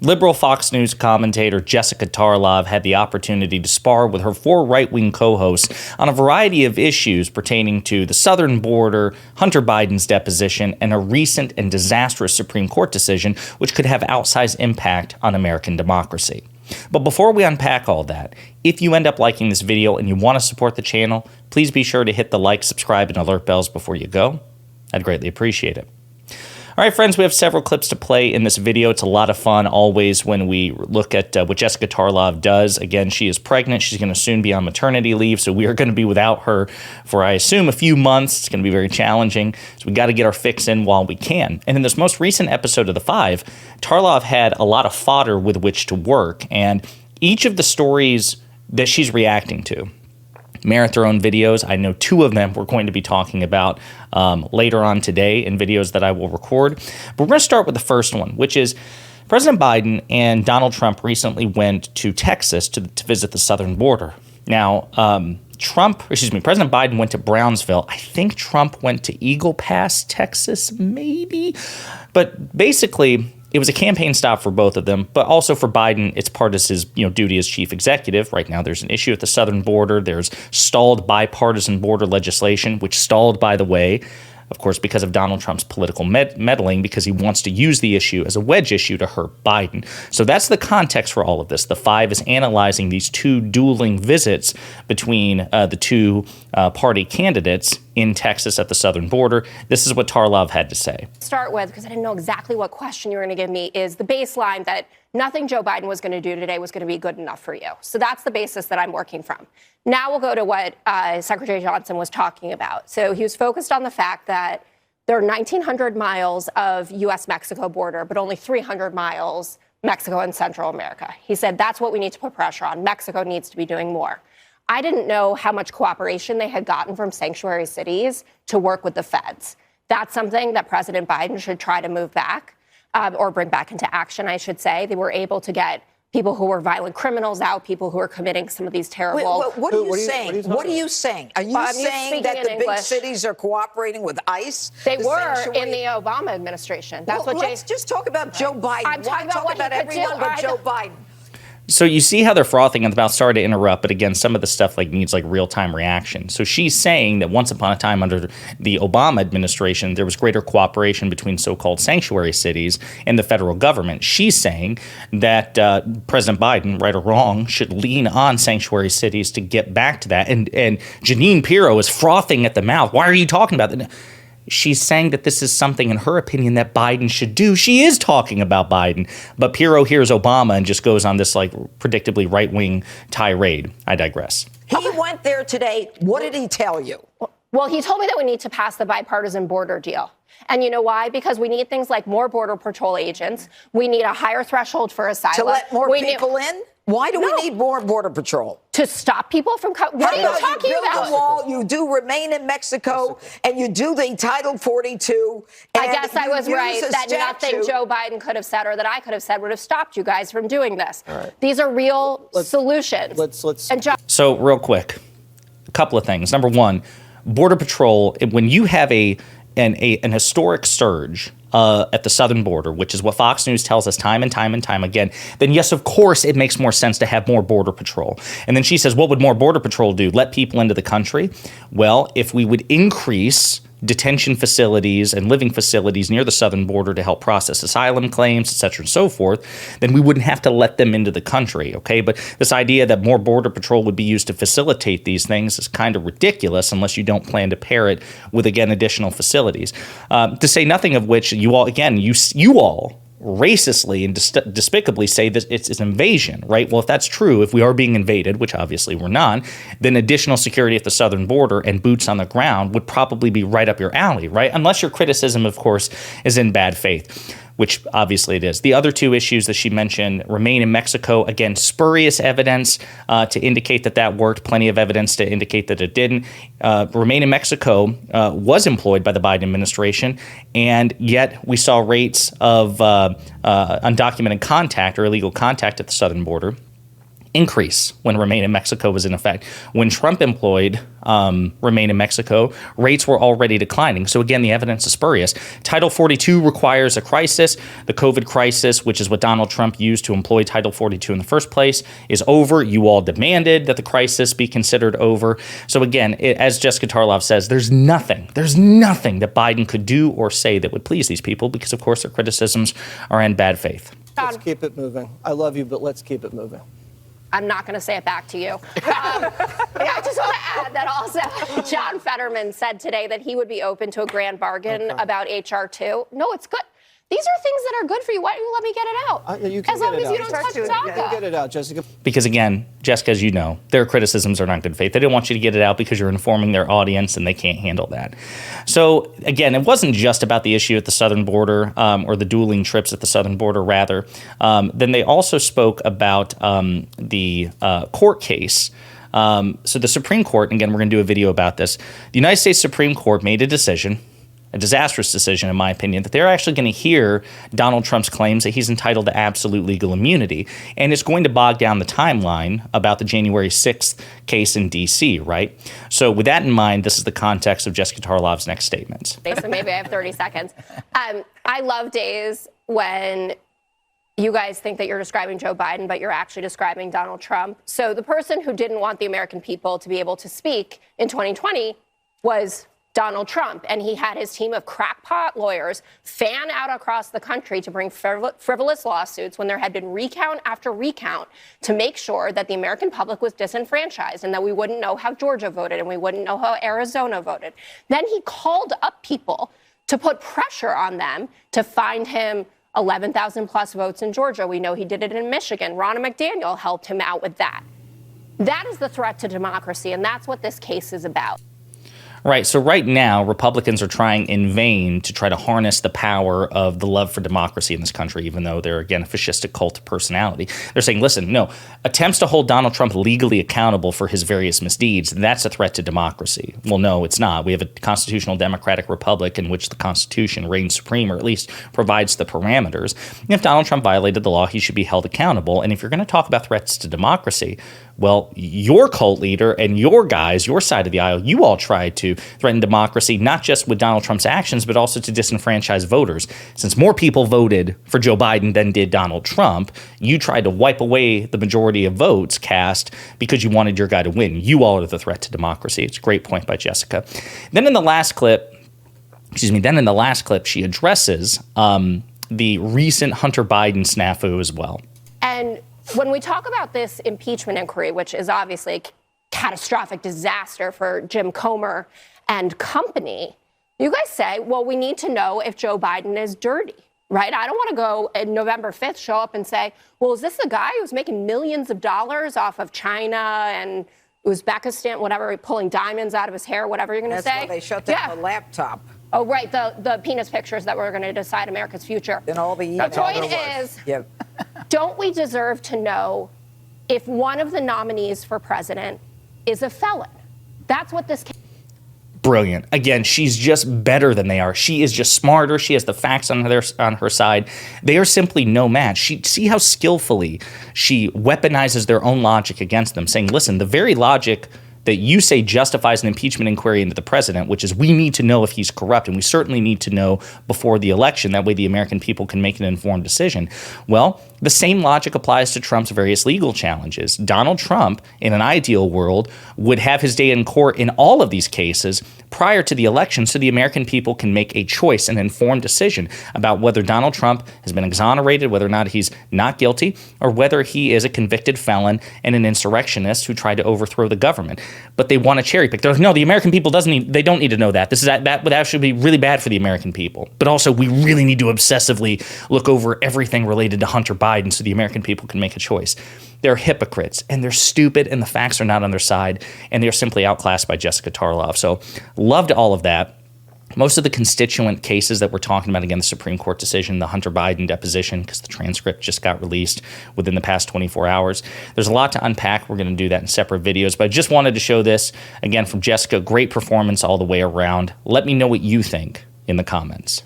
Liberal Fox News commentator Jessica Tarlov had the opportunity to spar with her four right-wing co-hosts on a variety of issues pertaining to the southern border, Hunter Biden's deposition, and a recent and disastrous Supreme Court decision which could have outsized impact on American democracy. But before we unpack all that, if you end up liking this video and you want to support the channel, please be sure to hit the like, subscribe, and alert bells before you go. I'd greatly appreciate it. All right, friends, we have several clips to play in this video. It's a lot of fun always when we look at what Jessica Tarlov does. Again, she is pregnant. She's going to soon be on maternity leave, so we are going to be without her for, I assume, a few months. It's going to be very challenging, so we got to get our fix in while we can. And in this most recent episode of The Five, Tarlov had a lot of fodder with which to work, and each of the stories that she's reacting to merit their own videos. I know two of them we're going to be talking about later on today in videos that I will record. But we're going to start with the first one, which is President Biden and Donald Trump recently went to Texas to visit the southern border. Now, President Biden went to Brownsville. I think Trump went to Eagle Pass, Texas, maybe. But basically, it was a campaign stop for both of them, but also for Biden, it's part of his duty as chief executive. Right now, there's an issue at the southern border. There's stalled bipartisan border legislation, which stalled, by the way, of course, because of Donald Trump's political meddling, because he wants to use the issue as a wedge issue to hurt Biden. So that's the context for all of this. The Five is analyzing these two dueling visits between the two party candidates in Texas at the southern border. This is what Tarlov had to say. Start with, because I didn't know exactly what question you were going to give me, is the baseline that nothing Joe Biden was going to do today was going to be good enough for you. So that's the basis that I'm working from. Now we'll go to what Secretary Johnson was talking about. So he was focused on the fact that there are 1,900 miles of U.S.-Mexico border, but only 300 miles Mexico and Central America. He said that's what we need to put pressure on. Mexico needs to be doing more. I didn't know how much cooperation they had gotten from sanctuary cities to work with the feds. That's something that President Biden should try to move back or bring back into action, I should say. They were able to get people who were violent criminals out, people who are committing some of these terrible... What are you saying? What are you saying? Are you saying that the big cities are cooperating with ICE? They were in the Obama administration. That's what let's just talk about Joe Biden. I'm talking about what everyone but Joe Biden. So you see how they're frothing at the mouth. Sorry to interrupt, but again, some of the stuff needs real-time reaction. So she's saying that once upon a time under the Obama administration, there was greater cooperation between so-called sanctuary cities and the federal government. She's saying that President Biden, right or wrong, should lean on sanctuary cities to get back to that. And Jeanine Pirro is frothing at the mouth. Why are you talking about that? She's saying that this is something, in her opinion, that Biden should do. She is talking about Biden, but Pirro hears Obama and just goes on this predictably right-wing tirade. I digress. He went there today. What did he tell you? Well, he told me that we need to pass the bipartisan border deal. And you know why? Because we need things like more Border Patrol agents. We need a higher threshold for asylum. To let more people in? Why do we need more Border Patrol? To stop people from coming. What are you talking about? You build a wall, you do remain in Mexico, and you do the Title 42. I guess I was right that nothing Joe Biden could have said or that I could have said would have stopped you guys from doing this. Right. These are real solutions. So real quick, a couple of things. Number one, Border Patrol, when you have an historic surge at the southern border, which is what Fox News tells us time and time and time again, then yes, of course, it makes more sense to have more Border Patrol. And then she says, what would more Border Patrol do? Let people into the country? Well, if we would increase detention facilities and living facilities near the southern border to help process asylum claims, et cetera, and so forth, then we wouldn't have to let them into the country, okay? But this idea that more Border Patrol would be used to facilitate these things is kind of ridiculous unless you don't plan to pair it with, again, additional facilities. To say nothing of which, you all racistly and despicably say that it's an invasion, right? Well, if that's true, if we are being invaded, which obviously we're not, then additional security at the southern border and boots on the ground would probably be right up your alley, right? Unless your criticism, of course, is in bad faith, which obviously it is. The other two issues that she mentioned, remain in Mexico, again, spurious evidence to indicate that that worked, plenty of evidence to indicate that it didn't. Remain in Mexico was employed by the Biden administration, and yet we saw rates of undocumented contact or illegal contact at the southern border increase when Remain in Mexico was in effect. When Trump employed Remain in Mexico, rates were already declining. So again, the evidence is spurious. Title 42 requires a crisis. The COVID crisis, which is what Donald Trump used to employ Title 42 in the first place, is over. You all demanded that the crisis be considered over. So again, as Jessica Tarlov says, there's nothing that Biden could do or say that would please these people because, of course, their criticisms are in bad faith. Let's keep it moving. I love you, but let's keep it moving. I'm not going to say it back to you. I just want to add that also John Fetterman said today that he would be open to a grand bargain about H.R. 2. No, it's good. These are things that are good for you. Why don't you let me get it out? You can as long get it as out. you don't touch DACA. You get it out, Jessica. Because again, Jessica, as you know, their criticisms are not good faith. They didn't want you to get it out because you're informing their audience and they can't handle that. So again, it wasn't just about the issue at the southern border or the dueling trips at the southern border, rather. Then they also spoke about the court case. So the Supreme Court, and again, we're going to do a video about this. The United States Supreme Court made a decision, a disastrous decision, in my opinion, that they're actually going to hear Donald Trump's claims that he's entitled to absolute legal immunity. And it's going to bog down the timeline about the January 6th case in D.C., right? So with that in mind, this is the context of Jessica Tarlov's next statements. So maybe I have 30 seconds. I love days when you guys think that you're describing Joe Biden, but you're actually describing Donald Trump. So the person who didn't want the American people to be able to speak in 2020 was Donald Trump, and he had his team of crackpot lawyers fan out across the country to bring frivolous lawsuits when there had been recount after recount to make sure that the American public was disenfranchised and that we wouldn't know how Georgia voted and we wouldn't know how Arizona voted. Then he called up people to put pressure on them to find him 11,000 plus votes in Georgia. We know he did it in Michigan. Ronna McDaniel helped him out with that. That is the threat to democracy, and that's what this case is about. Right. So right now, Republicans are trying in vain to try to harness the power of the love for democracy in this country, even though they're, again, a fascistic cult of personality. They're saying, listen, no, attempts to hold Donald Trump legally accountable for his various misdeeds, that's a threat to democracy. Well, no, it's not. We have a constitutional democratic republic in which the Constitution reigns supreme, or at least provides the parameters. And if Donald Trump violated the law, he should be held accountable. And if you're going to talk about threats to democracy, well, your cult leader and your guys, your side of the aisle, you all tried to threaten democracy, not just with Donald Trump's actions, but also to disenfranchise voters. Since more people voted for Joe Biden than did Donald Trump, you tried to wipe away the majority of votes cast because you wanted your guy to win. You all are the threat to democracy. It's a great point by Jessica. Then in the last clip, she addresses the recent Hunter Biden snafu as well. And when we talk about this impeachment inquiry, which is obviously a catastrophic disaster for Jim Comer and company, you guys say, well, we need to know if Joe Biden is dirty, right? I don't want to go on November 5th, show up and say, well, is this the guy who's making millions of dollars off of China and Uzbekistan, whatever, pulling diamonds out of his hair, whatever you're going to say? That's why they shut down the laptop. Oh, right, the penis pictures that were going to decide America's future. And all the The point is, don't we deserve to know if one of the nominees for president is a felon? That's what this case. Brilliant. Again, she's just better than they are. She is just smarter. She has the facts on her side. They are simply no match. See how skillfully she weaponizes their own logic against them, saying, listen, the very logic that you say justifies an impeachment inquiry into the president, which is we need to know if he's corrupt, and we certainly need to know before the election. That way the American people can make an informed decision. Well, the same logic applies to Trump's various legal challenges. Donald Trump, in an ideal world, would have his day in court in all of these cases prior to the election so the American people can make a choice, an informed decision about whether Donald Trump has been exonerated, whether or not he's not guilty, or whether he is a convicted felon and an insurrectionist who tried to overthrow the government. But they want to cherry pick. They're like, no, the American people they don't need to know that. That would actually be really bad for the American people. But also, we really need to obsessively look over everything related to Hunter Biden so the American people can make a choice. They're hypocrites, and they're stupid, and the facts are not on their side, and they're simply outclassed by Jessica Tarlov. So loved all of that. Most of the constituent cases that we're talking about, again, the Supreme Court decision, the Hunter Biden deposition, because the transcript just got released within the past 24 hours. There's a lot to unpack. We're going to do that in separate videos, but I just wanted to show this, again, from Jessica. Great performance all the way around. Let me know what you think in the comments.